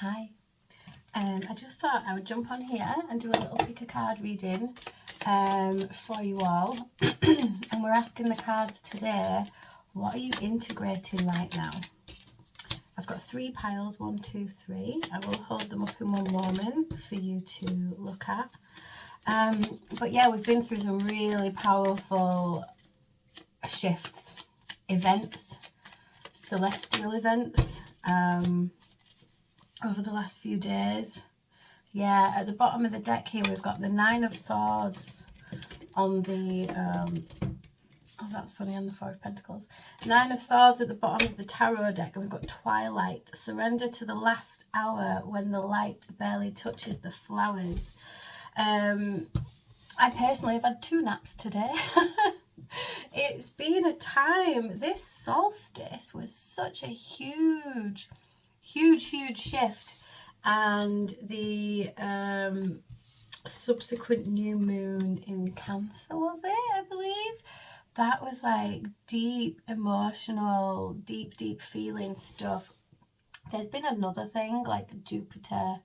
Hi. I just thought I would jump on here and do a little pick a card reading for you all. And we're asking the cards today, what are you integrating right now? I've got 3 piles, 1, 2, 3. I will hold them up in one moment for you to look at. But yeah, we've been through some really powerful shifts, events, celestial events over the last few days. Yeah, at the bottom of the deck here we've got the 9 of Swords on the oh, that's funny, on the 4 of Pentacles. 9 of Swords at the bottom of the tarot deck, and we've got Twilight. Surrender to the last hour when the light barely touches the flowers. I personally have had 2 naps today. It's been a time. This solstice was such a huge shift, and the subsequent new moon in Cancer, was it, I believe? That was like deep emotional, deep feeling stuff. There's been another thing like Jupiter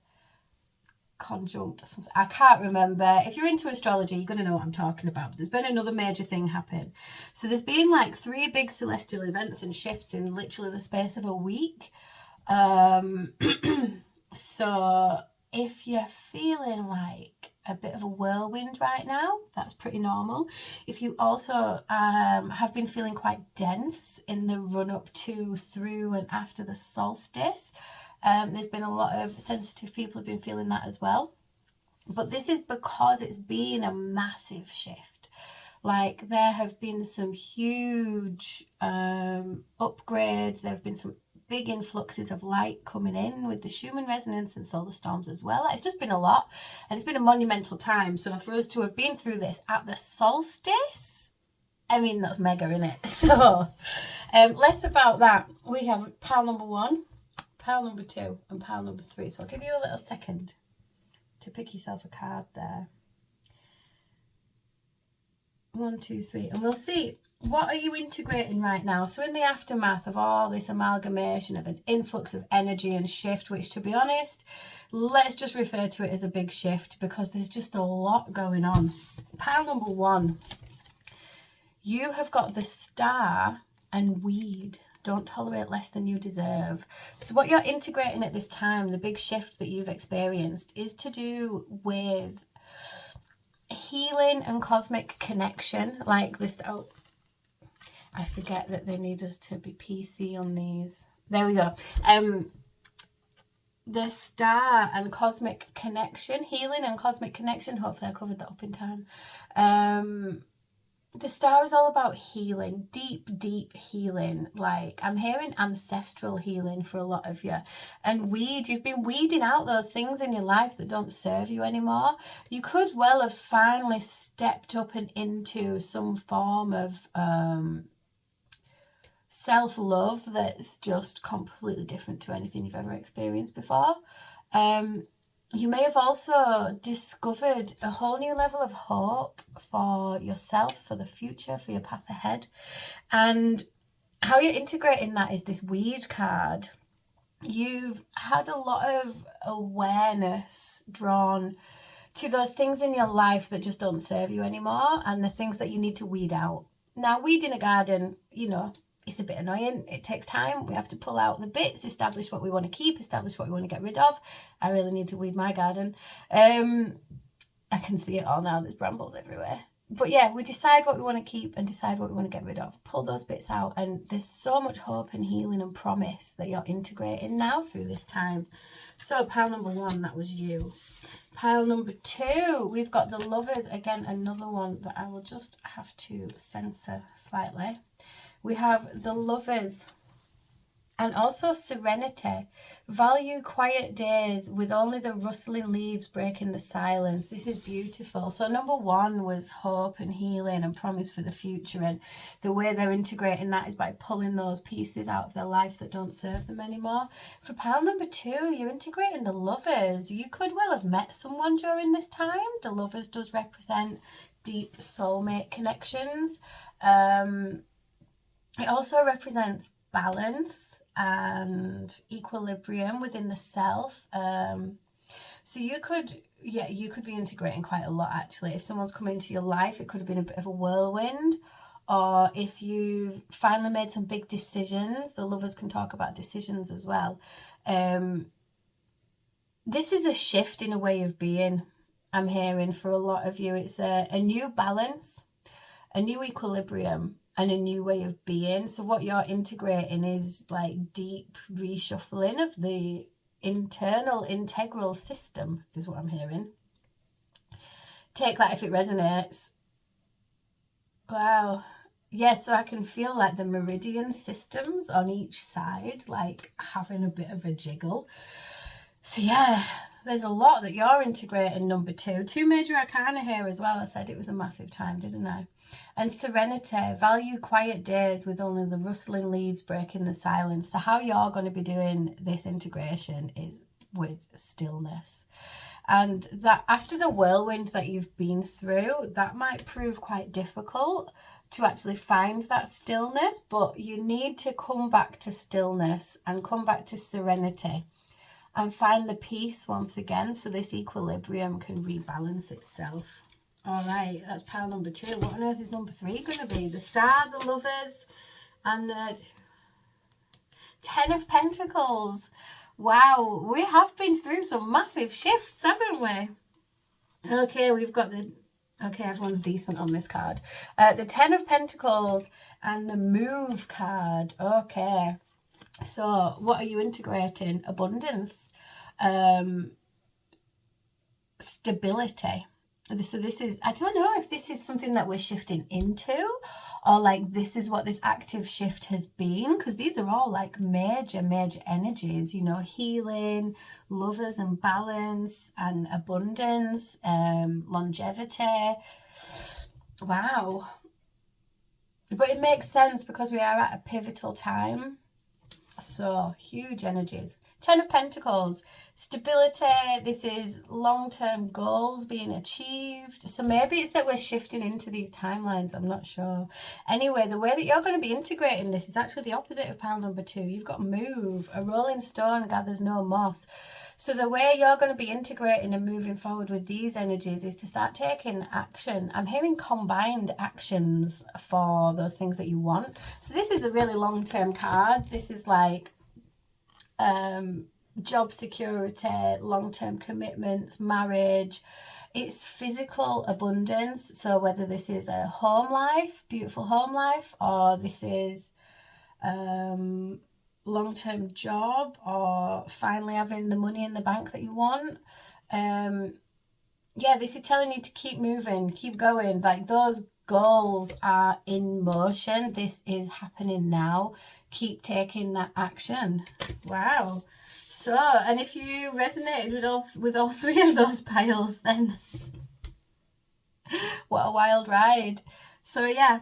conjunct something, I can't remember. If you're into astrology, you're going to know what I'm talking about. There's been another major thing happen. So there's been like 3 big celestial events and shifts in literally the space of a week. So if you're feeling like a bit of a whirlwind right now, that's pretty normal. If you also have been feeling quite dense in the run up to, through and after the solstice, there's been a lot of sensitive people have been feeling that as well. But this is because it's been a massive shift. Like, there have been some huge upgrades. There have been some big influxes of light coming in with the Schumann resonance and solar storms as well. It's just been a lot, and it's been a monumental time. So for us to have been through this at the solstice, I mean, that's mega, isn't it? So less about that. We have pile number 1, pile number 2, and pile number 3. So I'll give you a little second to pick yourself a card there. 1, 2, 3, and we'll see, what are you integrating right now? So in the aftermath of all this amalgamation of an influx of energy and shift, which, to be honest, let's just refer to it as a big shift, because there's just a lot going on. Pile number 1, you have got the Star and Weed. Don't tolerate less than you deserve. So what you're integrating at this time, the big shift that you've experienced, is to do with healing and cosmic connection. Like this, oh, I forget that they need us to be PC on these. There we go. The Star and cosmic connection, healing and cosmic connection. Hopefully I covered that up in time. The Star is all about healing, deep healing. Like, I'm hearing ancestral healing for a lot of you. And weed, you've been weeding out those things in your life that don't serve you anymore. You could well have finally stepped up and into some form of self-love that's just completely different to anything you've ever experienced before. You may have also discovered a whole new level of hope for yourself, for the future, for your path ahead. And how you're integrating that is this Weed card. You've had a lot of awareness drawn to those things in your life that just don't serve you anymore, and the things that you need to weed out. Now, weeding a garden, you know, it's a bit annoying. It takes time. We have to pull out the bits, establish what we want to keep, establish what we want to get rid of. I really need to weed my garden. I can see it all now. There's brambles everywhere. But yeah, we decide what we want to keep and decide what we want to get rid of. Pull those bits out, and there's so much hope and healing and promise that you're integrating now through this time. So pile number 1, that was you. Pile number 2, we've got the Lovers. Again, another one that I will just have to censor slightly. We have the Lovers, and also Serenity. Value quiet days with only the rustling leaves breaking the silence. This is beautiful. So number 1 was hope and healing and promise for the future, and the way they're integrating that is by pulling those pieces out of their life that don't serve them anymore. For pile number 2, you're integrating the Lovers. You could well have met someone during this time. The Lovers does represent deep soulmate connections. It also represents balance and equilibrium within the self. So you could be integrating quite a lot, actually. If someone's come into your life, it could have been a bit of a whirlwind. Or if you've finally made some big decisions, the lovers can talk about decisions as well. This is a shift in a way of being, I'm hearing for a lot of you. It's a new balance, a new equilibrium, and a new way of being. So what you're integrating is like deep reshuffling of the internal integral system, is what I'm hearing. Take that if it resonates. Wow. Yeah, so I can feel like the meridian systems on each side, like having a bit of a jiggle. So yeah, there's a lot that you're integrating, number 2. 2 major arcana here as well. I said it was a massive time, didn't I? And serenity, value quiet days with only the rustling leaves breaking the silence. So how you're going to be doing this integration is with stillness. And that after the whirlwind that you've been through, that might prove quite difficult to actually find that stillness, but you need to come back to stillness and come back to serenity and find the peace once again, so this equilibrium can rebalance itself. All right, that's pile number 2. What on earth is number 3 going to be? The Star, the Lovers, and the 10 of Pentacles. Wow, we have been through some massive shifts, haven't we? Okay, we've got the... Okay, everyone's decent on this card. The 10 of Pentacles and the Move card. Okay. So what are you integrating? Abundance, stability. So this is, I don't know if this is something that we're shifting into, or like this is what this active shift has been, because these are all like major energies, you know, healing, lovers and balance and abundance, longevity. Wow. But it makes sense because we are at a pivotal time. So huge energies. 10 of Pentacles, stability. This is long-term goals being achieved. So maybe it's that we're shifting into these timelines. I'm not sure. Anyway, the way that you're going to be integrating this is actually the opposite of pile number 2. You've got move. A rolling stone gathers no moss. So the way you're going to be integrating and moving forward with these energies is to start taking action. I'm hearing combined actions for those things that you want. So this is a really long-term card. This is like job security, long-term commitments, marriage. It's physical abundance. So whether this is a home life, beautiful home life, or this is long-term job, or finally having the money in the bank that you want. Yeah, this is telling you to keep moving, keep going. Like those goals are in motion. This is happening now. Keep taking that action. Wow. So, and if you resonated with all 3 of those piles, then what a wild ride. So yeah,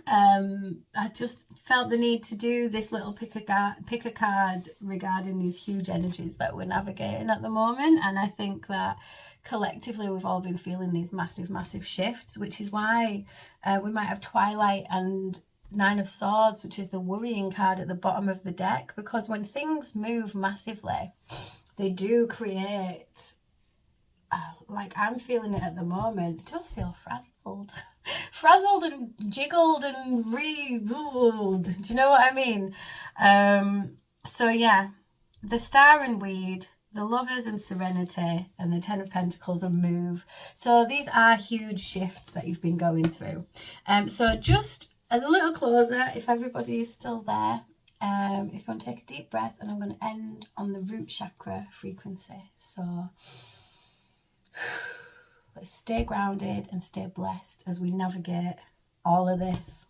I just felt the need to do this little pick a card regarding these huge energies that we're navigating at the moment. And I think that collectively we've all been feeling these massive shifts, which is why we might have Twilight and 9 of Swords, which is the worrying card at the bottom of the deck, because when things move massively, they do create, like I'm feeling it at the moment, just feel frazzled and jiggled and re-ruled. Do you know what I mean? So yeah, the Star and Weed, the Lovers and Serenity, and the 10 of Pentacles and Move. So these are huge shifts that you've been going through. So just as a little closer, if everybody is still there, if you want to take a deep breath, and I'm going to end on the root chakra frequency. So let's stay grounded and stay blessed as we navigate all of this.